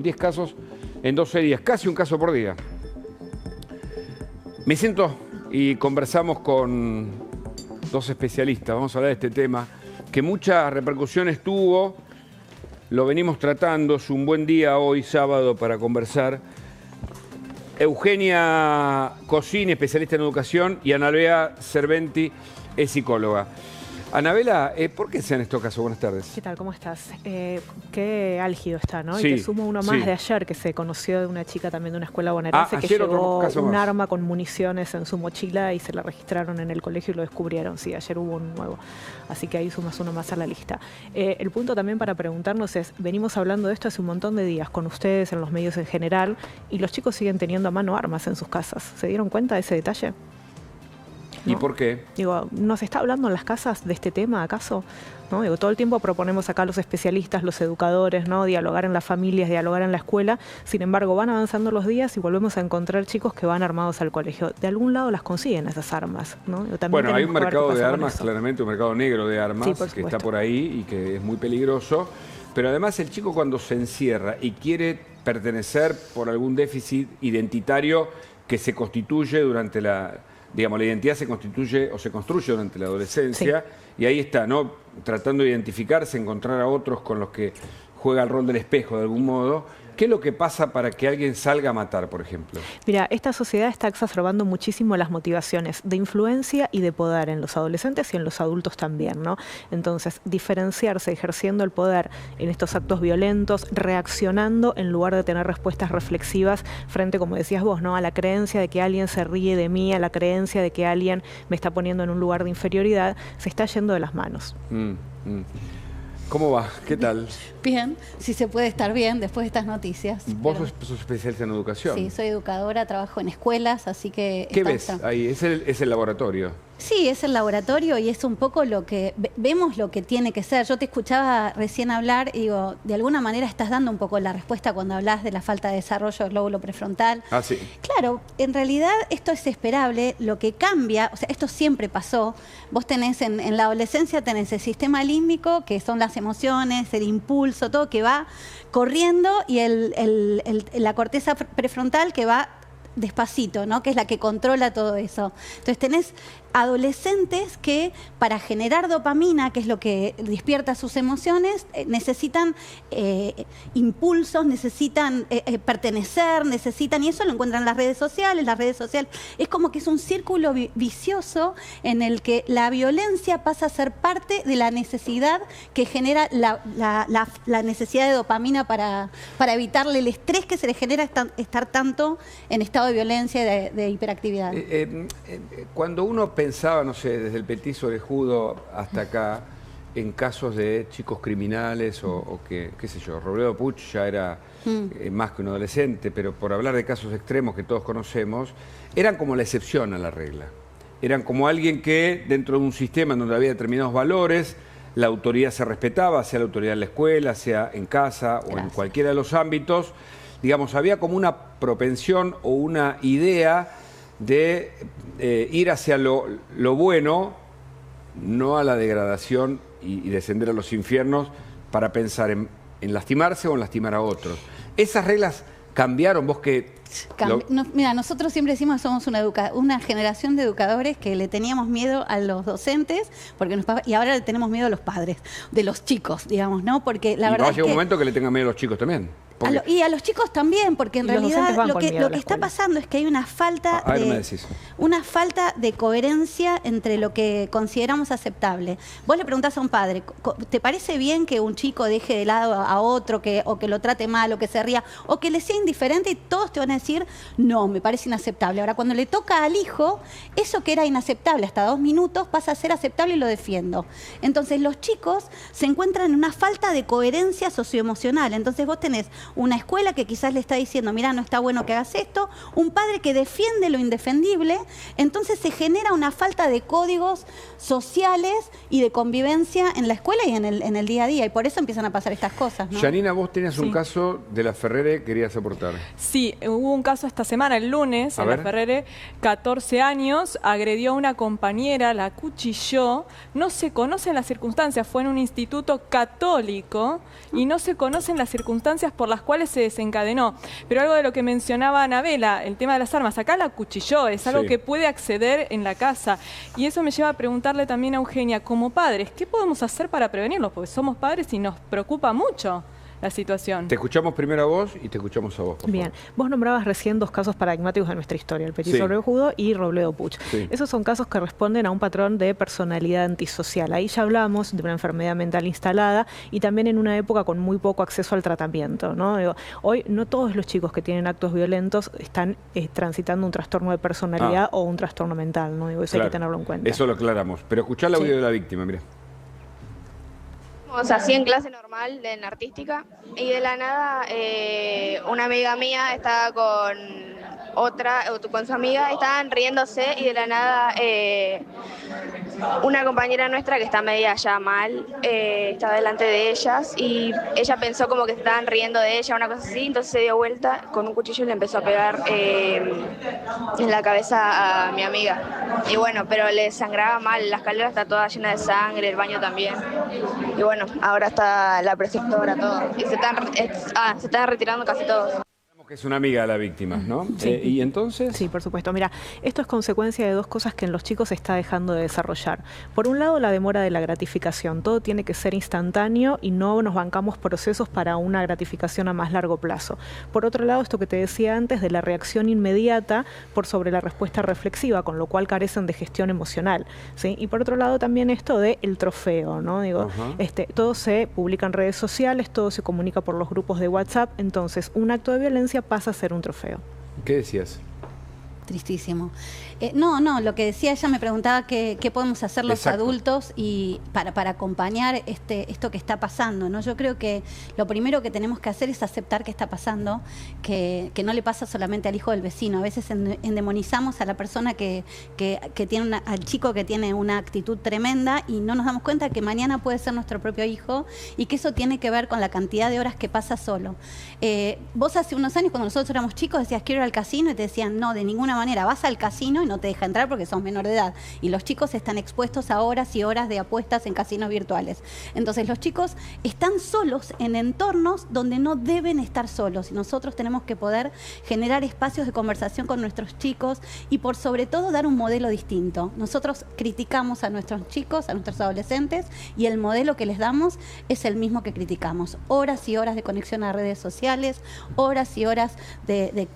10 casos en 12 días, casi un caso por día. Me siento y conversamos con dos especialistas. Vamos a hablar de este tema que muchas repercusiones tuvo. Lo venimos tratando. Es un buen día hoy, sábado, para conversar. Eugenia Cosini, especialista en educación, y Anabela Serventi, es psicóloga. Anabela, ¿por qué se en estos casos? Buenas tardes. ¿Qué tal? ¿Cómo estás? Qué álgido está, ¿no? Sí, y te sumo uno más de ayer, que se conoció de una chica también de una escuela bonaerense que llevó un arma con municiones en su mochila y se la registraron en el colegio y lo descubrieron. Sí, ayer hubo un nuevo. Así que ahí sumas uno más a la lista. El punto también para preguntarnos es, venimos hablando de esto hace un montón de días con ustedes, en los medios en general, y los chicos siguen teniendo a mano armas en sus casas. ¿Se dieron cuenta de ese detalle? ¿Y por qué? Digo, ¿no se está hablando en las casas de este tema, acaso? ¿No? Digo, todo el tiempo proponemos acá los especialistas, los educadores, ¿no? Dialogar en las familias, dialogar en la escuela. Sin embargo, van avanzando los días y volvemos a encontrar chicos que van armados al colegio. De algún lado las consiguen esas armas, ¿no? Bueno, hay un mercado de armas, claramente un mercado negro de armas, sí, que está por ahí y que es muy peligroso. Pero además el chico, cuando se encierra y quiere pertenecer por algún déficit identitario que se constituye durante la identidad se constituye o se construye durante la adolescencia, sí. Y ahí está, ¿no? Tratando de identificarse, encontrar a otros con los que juega el rol del espejo de algún modo. ¿Qué es lo que pasa para que alguien salga a matar, por ejemplo? Mira, esta sociedad está exacerbando muchísimo las motivaciones de influencia y de poder en los adolescentes y en los adultos también, ¿no? Entonces, diferenciarse ejerciendo el poder en estos actos violentos, reaccionando en lugar de tener respuestas reflexivas frente, como decías vos, ¿no? A la creencia de que alguien se ríe de mí, a la creencia de que alguien me está poniendo en un lugar de inferioridad, se está yendo de las manos. ¿Cómo va? ¿Qué tal? Bien, si se puede estar bien después de estas noticias. ¿Vos sos especialista en educación? Sí, soy educadora, trabajo en escuelas, así que... ¿Qué ves ahí? ¿Es el laboratorio? Sí, es el laboratorio y es un poco lo que... Vemos lo que tiene que ser. Yo te escuchaba recién hablar y digo, de alguna manera estás dando un poco la respuesta cuando hablas de la falta de desarrollo del lóbulo prefrontal. Ah, sí. Claro, en realidad esto es esperable. Lo que cambia, o sea, esto siempre pasó. Vos tenés en la adolescencia, tenés el sistema límbico, que son las emociones, el impulso, todo que va corriendo, y la corteza prefrontal que va despacito, ¿no? Que es la que controla todo eso. Entonces tenés adolescentes que para generar dopamina, que es lo que despierta sus emociones, necesitan impulsos, necesitan pertenecer, y eso lo encuentran en las redes sociales. Las redes sociales es como que es un círculo vicioso en el que la violencia pasa a ser parte de la necesidad que genera la necesidad de dopamina para evitarle el estrés que se le genera estar tanto en estado de violencia y de hiperactividad. Cuando uno pensaba, no sé, desde el petiso orejudo hasta acá, en casos de chicos criminales o que, qué sé yo, Robledo Puch ya era más que un adolescente, pero por hablar de casos extremos que todos conocemos, eran como la excepción a la regla. Eran como alguien que dentro de un sistema en donde había determinados valores, la autoridad se respetaba, sea la autoridad en la escuela, sea en casa o en cualquiera de los ámbitos. Digamos, había como una propensión o una idea de ir hacia lo bueno, no a la degradación y descender a los infiernos para pensar en lastimarse o en lastimar a otros. Esas reglas cambiaron, vos que... Mira, nosotros siempre decimos que somos una generación de educadores que le teníamos miedo a los docentes y ahora le tenemos miedo a los padres, de los chicos, digamos, ¿no? Porque la verdad va a llegar un momento que le tengan miedo a los chicos también. Y a los chicos también, porque en realidad lo que está pasando es que hay una falta de coherencia entre lo que consideramos aceptable. Vos le preguntás a un padre, ¿te parece bien que un chico deje de lado a otro, o que lo trate mal, o que se ría, o que le sea indiferente? Y todos te van a decir, no, me parece inaceptable. Ahora, cuando le toca al hijo, eso que era inaceptable hasta 2 minutos pasa a ser aceptable y lo defiendo. Entonces los chicos se encuentran en una falta de coherencia socioemocional. Entonces vos tenés una escuela que quizás le está diciendo, mirá, no está bueno que hagas esto, un padre que defiende lo indefendible, entonces se genera una falta de códigos sociales y de convivencia en la escuela y en el día a día, y por eso empiezan a pasar estas cosas, ¿no? Yanina, vos tenías un caso de la Ferrere, querías aportar. Sí, hubo un caso esta semana, el lunes, en la Ferrere, 14 años, agredió a una compañera, la acuchilló, no se conocen las circunstancias, fue en un instituto católico y no se conocen las circunstancias por las las cuales se desencadenó. Pero algo de lo que mencionaba Anabela, el tema de las armas, acá la acuchilló, es algo que puede acceder en la casa. Y eso me lleva a preguntarle también a Eugenia, como padres, ¿qué podemos hacer para prevenirlos? Porque somos padres y nos preocupa mucho la situación. Te escuchamos primero a vos y te escuchamos a vos, por Bien, favor. vos nombrabas recién dos casos paradigmáticos de nuestra historia, el Petit Sobrejudo y Robledo Puch. Esos son casos que responden a un patrón de personalidad antisocial. Ahí ya hablamos de una enfermedad mental instalada y también en una época con muy poco acceso al tratamiento, ¿no? Digo, hoy no todos los chicos que tienen actos violentos están transitando un trastorno de personalidad o un trastorno mental, ¿no? Digo, eso hay que tenerlo en cuenta. Eso lo aclaramos. Pero escuchá el audio de la víctima, mira. Así en clase normal, en artística, y de la nada una amiga mía estaba con su amiga, estaban riéndose y de la nada una compañera nuestra que está media ya mal estaba delante de ellas y ella pensó como que estaban riendo de ella, una cosa así, entonces se dio vuelta con un cuchillo y le empezó a pegar en la cabeza a mi amiga. Y bueno, pero le sangraba mal, la escalera está toda llena de sangre, el baño también. Y bueno, ahora está la preceptora, todo. Y se están retirando casi todos. Que es una amiga de la víctima, ¿no? Sí. ¿Y entonces? Sí, por supuesto. Mira, esto es consecuencia de dos cosas que en los chicos se está dejando de desarrollar. Por un lado, la demora de la gratificación. Todo tiene que ser instantáneo y no nos bancamos procesos para una gratificación a más largo plazo. Por otro lado, esto que te decía antes de la reacción inmediata por sobre la respuesta reflexiva, con lo cual carecen de gestión emocional, ¿sí? Y por otro lado también esto de el trofeo, ¿no? Digo, todo se publica en redes sociales, todo se comunica por los grupos de WhatsApp, entonces un acto de violencia pasa a ser un trofeo. ¿Qué decías? Tristísimo. No, lo que decía ella, me preguntaba qué podemos hacer los adultos y para acompañar esto que está pasando, ¿no? Yo creo que lo primero que tenemos que hacer es aceptar que está pasando, que no le pasa solamente al hijo del vecino. A veces endemonizamos a la persona que tiene al chico que tiene una actitud tremenda y no nos damos cuenta que mañana puede ser nuestro propio hijo y que eso tiene que ver con la cantidad de horas que pasa solo. Vos hace unos años, cuando nosotros éramos chicos, decías quiero ir al casino y te decían no, de ninguna manera, vas al casino y no te deja entrar porque sos menor de edad. Y los chicos están expuestos a horas y horas de apuestas en casinos virtuales. Entonces los chicos están solos en entornos donde no deben estar solos. Y nosotros tenemos que poder generar espacios de conversación con nuestros chicos y por sobre todo dar un modelo distinto. Nosotros criticamos a nuestros chicos, a nuestros adolescentes y el modelo que les damos es el mismo que criticamos. Horas y horas de conexión a redes sociales, horas y horas de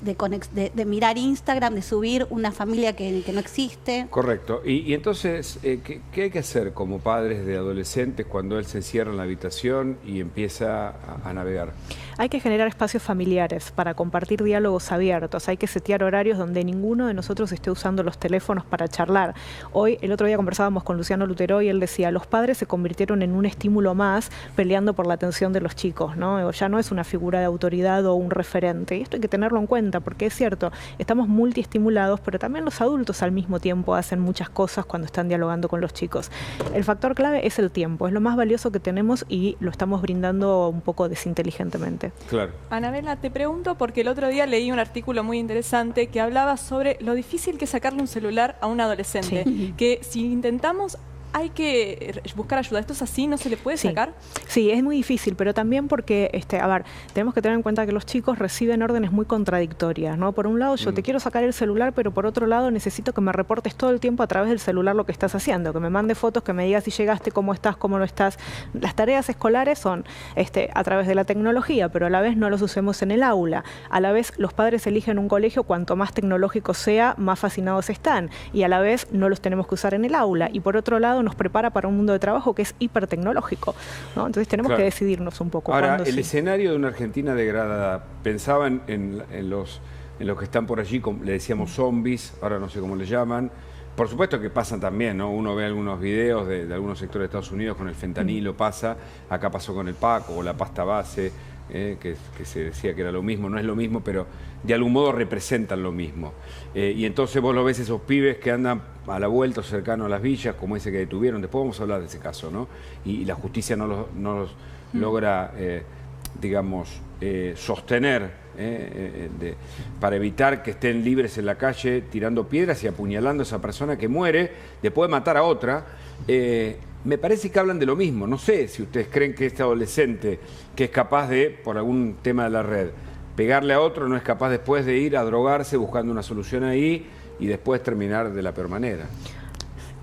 mirar Instagram, de subir una familia que no existe. Correcto. Y entonces, ¿qué hay que hacer como padres de adolescentes cuando él se encierra en la habitación y empieza a navegar? Hay que generar espacios familiares para compartir diálogos abiertos. Hay que setear horarios donde ninguno de nosotros esté usando los teléfonos para charlar. El otro día conversábamos con Luciano Lutero y él decía, los padres se convirtieron en un estímulo más peleando por la atención de los chicos, ¿no? Ya no es una figura de autoridad o un referente. Y esto hay que tenerlo en cuenta porque es cierto, estamos multiestimulados, pero también los adultos al mismo tiempo hacen muchas cosas cuando están dialogando con los chicos. El factor clave es el tiempo, es lo más valioso que tenemos y lo estamos brindando un poco desinteligentemente. Claro. Anabela, te pregunto porque el otro día leí un artículo muy interesante que hablaba sobre lo difícil que es sacarle un celular a un adolescente, que si intentamos hay que buscar ayuda. ¿Esto es así? ¿No se le puede sacar? Sí, es muy difícil, pero también porque, tenemos que tener en cuenta que los chicos reciben órdenes muy contradictorias, ¿no? Por un lado, yo te quiero sacar el celular, pero por otro lado necesito que me reportes todo el tiempo a través del celular lo que estás haciendo, que me mande fotos, que me digas si llegaste, cómo estás, cómo no estás. Las tareas escolares son a través de la tecnología, pero a la vez no los usemos en el aula. A la vez, los padres eligen un colegio, cuanto más tecnológico sea, más fascinados están, y a la vez no los tenemos que usar en el aula. Y por otro lado, nos prepara para un mundo de trabajo que es hipertecnológico, ¿no? Entonces tenemos que decidirnos un poco. Ahora, el escenario de una Argentina degradada, pensaban en los que están por allí, le decíamos zombies, ahora no sé cómo le llaman. Por supuesto que pasan también, ¿no? Uno ve algunos videos de algunos sectores de Estados Unidos con el fentanilo, pasa, acá pasó con el Paco o la pasta base, que se decía que era lo mismo, no es lo mismo, pero de algún modo representan lo mismo. Y entonces vos lo ves esos pibes que andan a la vuelta cercano a las villas, como ese que detuvieron, después vamos a hablar de ese caso, ¿no? Y la justicia no los logra, sostener para evitar que estén libres en la calle tirando piedras y apuñalando a esa persona que muere después de matar a otra. me parece que hablan de lo mismo. No sé si ustedes creen que este adolescente que es capaz de, por algún tema de la red, pegarle a otro, no es capaz después de ir a drogarse buscando una solución ahí y después terminar de la peor manera.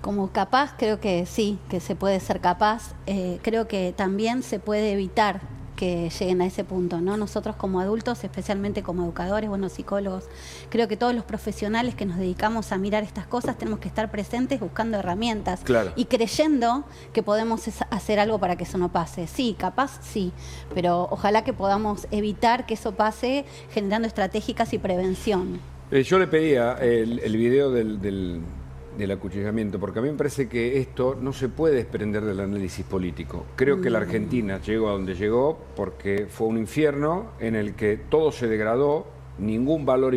Como capaz, creo que sí, que se puede ser capaz. Creo que también se puede evitar que lleguen a ese punto, ¿no? Nosotros como adultos, especialmente como educadores, bueno, psicólogos, creo que todos los profesionales que nos dedicamos a mirar estas cosas tenemos que estar presentes buscando herramientas y creyendo que podemos hacer algo para que eso no pase. Sí, capaz sí, pero ojalá que podamos evitar que eso pase generando estratégicas y prevención. Yo le pedía el video del acuchillamiento, porque a mí me parece que esto no se puede desprender del análisis político. Creo que la Argentina llegó a donde llegó porque fue un infierno en el que todo se degradó, ningún valor,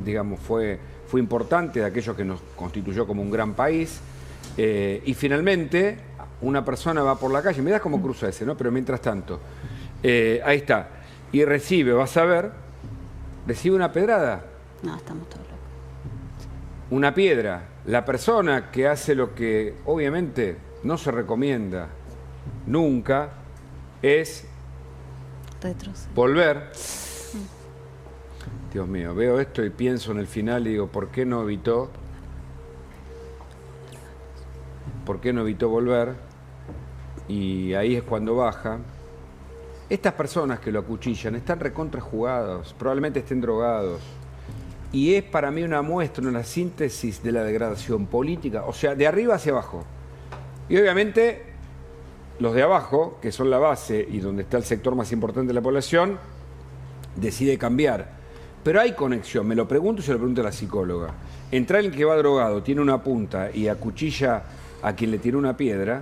digamos, fue importante de aquello que nos constituyó como un gran país, y finalmente una persona va por la calle, mirá cómo cruza ese, ¿no? Pero mientras tanto, ahí está, y recibe, vas a ver, recibe una pedrada. No, estamos todos locos. Una piedra. La persona que hace lo que obviamente no se recomienda nunca es volver. Dios mío, veo esto y pienso en el final y digo, ¿por qué no evitó? ¿Por qué no evitó volver? Y ahí es cuando baja. Estas personas que lo acuchillan están recontrajugados, probablemente estén drogados. Y es para mí una muestra, una síntesis de la degradación política, o sea, de arriba hacia abajo. Y obviamente los de abajo, que son la base y donde está el sector más importante de la población, decide cambiar. Pero hay conexión, me lo pregunto y se lo pregunto a la psicóloga. Entre alguien que va drogado, tiene una punta y acuchilla a quien le tiró una piedra,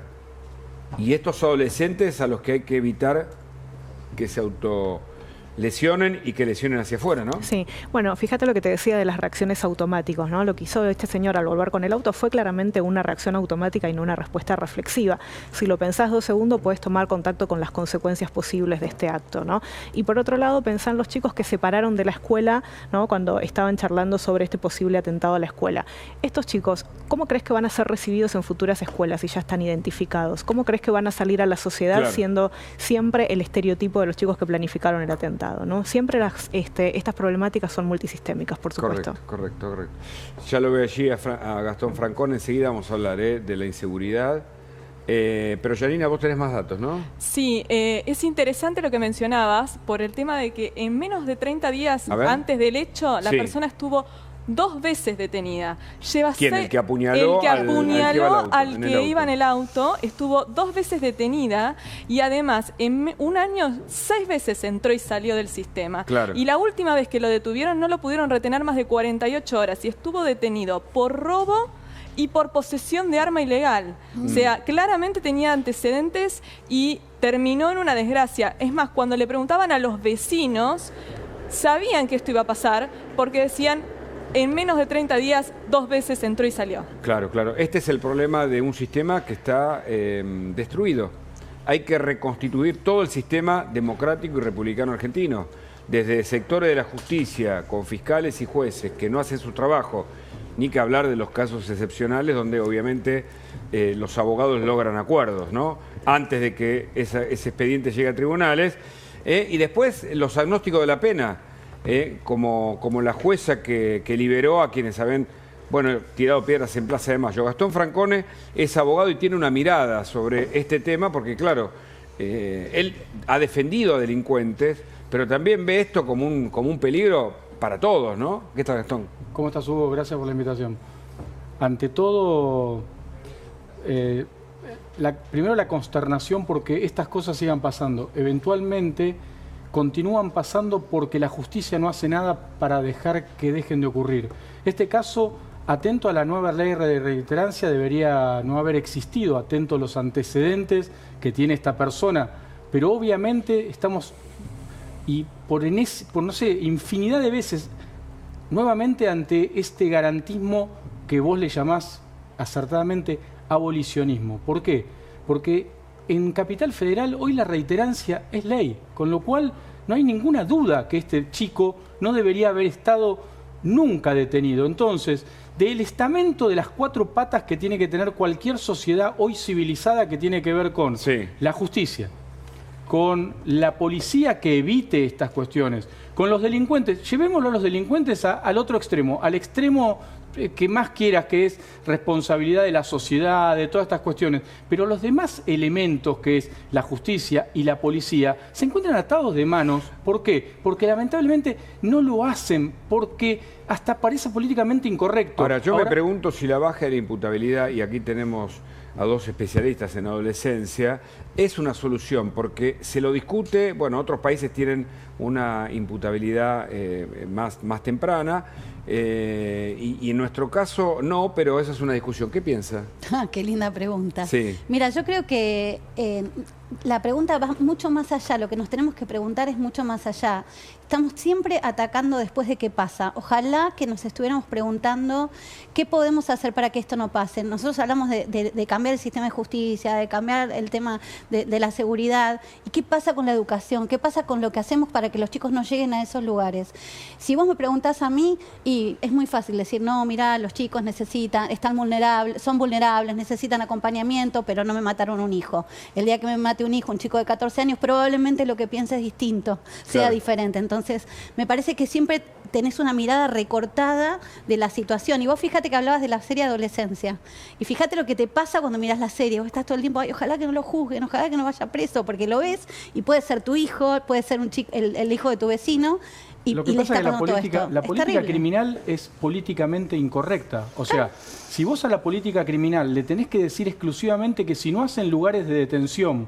y estos adolescentes a los que hay que evitar que se lesionen y que lesionen hacia afuera, ¿no? Sí, bueno, fíjate lo que te decía de las reacciones automáticas, ¿no? Lo que hizo este señor al volver con el auto fue claramente una reacción automática y no una respuesta reflexiva. Si lo pensás 2 segundos, puedes tomar contacto con las consecuencias posibles de este acto, ¿no? Y por otro lado, pensá en los chicos que se pararon de la escuela, ¿no? Cuando estaban charlando sobre este posible atentado a la escuela. Estos chicos, ¿cómo crees que van a ser recibidos en futuras escuelas si ya están identificados? ¿Cómo crees que van a salir a la sociedad siendo siempre el estereotipo de los chicos que planificaron el atentado? ¿No? Siempre estas problemáticas son multisistémicas, por supuesto. Correcto. Ya lo veo allí a Gastón Francón, enseguida vamos a hablar de la inseguridad. Pero Janina, vos tenés más datos, ¿no? Sí, es interesante lo que mencionabas por el tema de que en menos de 30 días antes del hecho, la persona estuvo 2 veces detenida. ¿Quién? ¿El que apuñaló? El que apuñaló al que iba en el auto. Estuvo 2 veces detenida y además en un año 6 veces entró y salió del sistema. Claro. Y la última vez que lo detuvieron no lo pudieron retener más de 48 horas y estuvo detenido por robo y por posesión de arma ilegal. O sea, claramente tenía antecedentes y terminó en una desgracia. Es más, cuando le preguntaban a los vecinos, sabían que esto iba a pasar porque decían, en menos de 30 días, 2 veces entró y salió. Claro. Este es el problema de un sistema que está destruido. Hay que reconstituir todo el sistema democrático y republicano argentino. Desde sectores de la justicia, con fiscales y jueces que no hacen su trabajo, ni que hablar de los casos excepcionales donde obviamente los abogados logran acuerdos, ¿no? Antes de que ese expediente llegue a tribunales. Y después los agnósticos de la pena. Como la jueza que liberó a quienes habían tirado piedras en Plaza de Mayo. Gastón Francone es abogado y tiene una mirada sobre este tema porque, claro, él ha defendido a delincuentes, pero también ve esto como un peligro para todos, ¿no? ¿Qué tal, Gastón? ¿Cómo estás, Hugo? Gracias por la invitación. Ante todo, primero la consternación porque estas cosas sigan pasando. Eventualmente continúan pasando porque la justicia no hace nada para dejar que dejen de ocurrir. Este caso, atento a la nueva ley de reiterancia, debería no haber existido, atento a los antecedentes que tiene esta persona, pero obviamente estamos, y por no sé, infinidad de veces, nuevamente ante este garantismo que vos le llamás acertadamente abolicionismo. ¿Por qué? Porque en Capital Federal hoy la reiterancia es ley, con lo cual no hay ninguna duda que este chico no debería haber estado nunca detenido. Entonces, del estamento de las 4 patas que tiene que tener cualquier sociedad hoy civilizada, que tiene que ver con la justicia, con la policía que evite estas cuestiones, con los delincuentes, llevémoslo a los delincuentes al otro extremo, al extremo que más quieras, que es responsabilidad de la sociedad, de todas estas cuestiones. Pero los demás elementos, que es la justicia y la policía, se encuentran atados de manos. ¿Por qué? Porque lamentablemente no lo hacen, porque hasta parece políticamente incorrecto. Ahora, me pregunto si la baja de la imputabilidad, y aquí tenemos a 2 especialistas en adolescencia, es una solución, porque se lo discute, bueno, otros países tienen una imputabilidad más temprana, y en nuestro caso no, pero esa es una discusión. ¿Qué piensa? Qué linda pregunta. Sí. Mira, yo creo que la pregunta va mucho más allá, lo que nos tenemos que preguntar es mucho más allá. Estamos siempre atacando después de qué pasa. Ojalá que nos estuviéramos preguntando qué podemos hacer para que esto no pase. Nosotros hablamos de cambiar el sistema de justicia, de cambiar el tema de la seguridad. ¿Y qué pasa con la educación? ¿Qué pasa con lo que hacemos para que los chicos no lleguen a esos lugares? Si vos me preguntás a mí, y es muy fácil decir, no, mirá, los chicos están vulnerables, son vulnerables, necesitan acompañamiento, pero no me mataron un hijo. El día que me mate un hijo, un chico de 14 años, probablemente lo que piense es distinto, sea diferente. Entonces, me parece que siempre tenés una mirada recortada de la situación. Y vos fíjate que hablabas de la serie Adolescencia. Y fíjate lo que te pasa cuando mirás la serie. Vos estás todo el tiempo, ay, ojalá que no lo juzguen, ojalá que no vaya preso, porque lo ves y puede ser tu hijo, puede ser un chico, el hijo de tu vecino. Lo que pasa es que la política criminal es políticamente incorrecta. O sea, si vos a la política criminal le tenés que decir exclusivamente que si no hacen lugares de detención,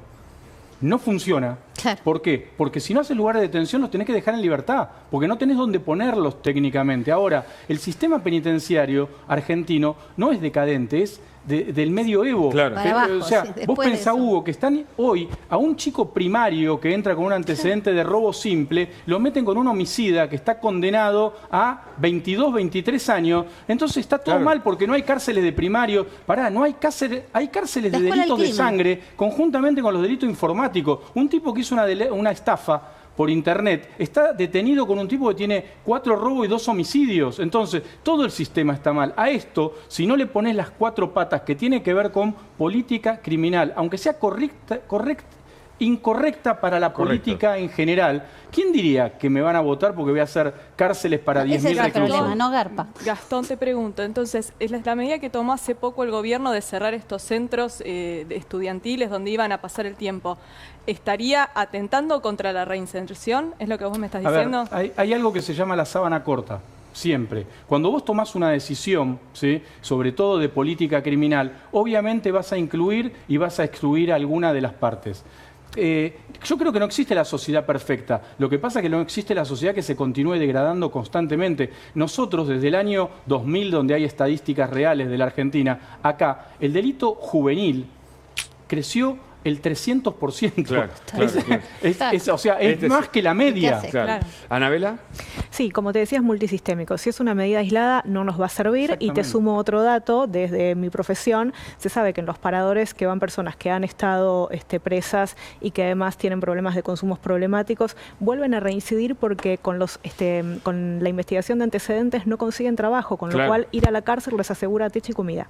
no funciona. Claro. ¿Por qué? Porque si no haces lugares de detención los tenés que dejar en libertad, porque no tenés dónde ponerlos técnicamente. Ahora, el sistema penitenciario argentino no es decadente, es del medioevo. Claro. O sea, vos pensá, Hugo, que están hoy a un chico primario que entra con un antecedente de robo simple, lo meten con un homicida que está condenado a 22, 23 años, entonces está todo mal porque no hay cárceles de primario. No hay cárceles de delitos de sangre conjuntamente con los delitos informáticos. Un tipo que hizo una estafa por internet, está detenido con un tipo que tiene 4 robos y 2 homicidios. Entonces, todo el sistema está mal. A esto, si no le pones las 4 patas que tiene que ver con política criminal, aunque sea incorrecta para la política en general, ¿quién diría que me van a votar porque voy a hacer cárceles para 10.000 reclusos? Ese es el problema, no garpa. Gastón, te pregunto, entonces, la medida que tomó hace poco el gobierno de cerrar estos centros estudiantiles donde iban a pasar el tiempo, ¿estaría atentando contra la reinserción? ¿Es lo que vos me estás diciendo? A ver, hay algo que se llama la sábana corta. Siempre. Cuando vos tomás una decisión, ¿sí?, sobre todo de política criminal, obviamente vas a incluir y vas a excluir alguna de las partes. Yo creo que no existe la sociedad perfecta. Lo que pasa es que no existe la sociedad que se continúe degradando constantemente. Nosotros, desde el año 2000, donde hay estadísticas reales de la Argentina, acá el delito juvenil creció el 300%. Claro. O sea, es más que la media. Claro. ¿Anabela? Sí, como te decía, es multisistémico. Si es una medida aislada, no nos va a servir. Y te sumo otro dato, desde mi profesión, se sabe que en los paradores que van personas que han estado presas y que además tienen problemas de consumos problemáticos, vuelven a reincidir porque con con la investigación de antecedentes no consiguen trabajo, con lo cual ir a la cárcel les asegura techo y comida.